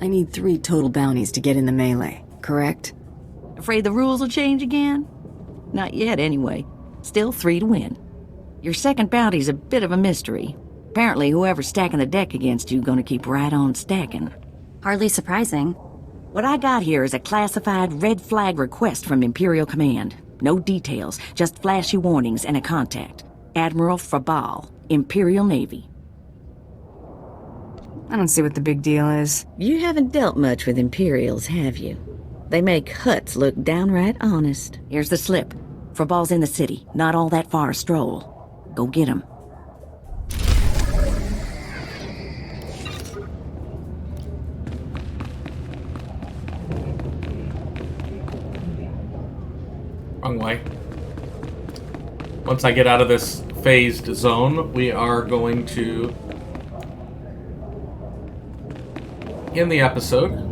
Speaker 3: I need 3 total bounties to get in the melee, correct?
Speaker 4: Afraid the rules will change again? Not yet, anyway. Still 3 to win. Your second bounty's a bit of a mystery. Apparently whoever's stacking the deck against you gonna keep right on stacking.
Speaker 2: Hardly surprising.
Speaker 4: What I got here is a classified red flag request from Imperial Command. No details, just flashy warnings and a contact. Admiral Frabal, Imperial Navy.
Speaker 3: I don't see what the big deal is.
Speaker 4: You haven't dealt much with Imperials, have you? They make huts look downright honest. Here's the slip. Frabal's in the city, not all that far a stroll. Go get him.
Speaker 1: Wrong way. Once I get out of this phased zone, we are going to end the episode.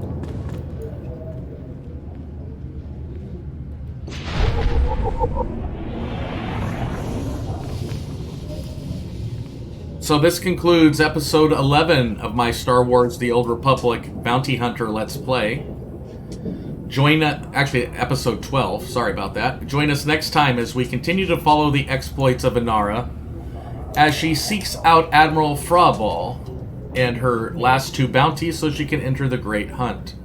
Speaker 1: So this concludes episode 11 of my Star Wars The Old Republic Bounty Hunter Let's Play. Actually, episode 12, sorry about that. Join us next time as we continue to follow the exploits of Inara as she seeks out Admiral Frabal and her last 2 bounties so she can enter the Great Hunt.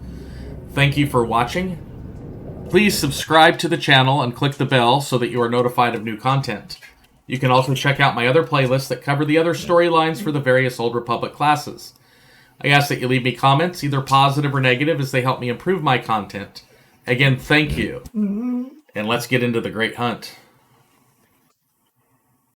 Speaker 1: Thank you for watching. Please subscribe to the channel and click the bell so that you are notified of new content. You can also check out my other playlists that cover the other storylines for the various Old Republic classes. I ask that you leave me comments, either positive or negative, as they help me improve my content. Again, thank you. And let's get into the Great Hunt.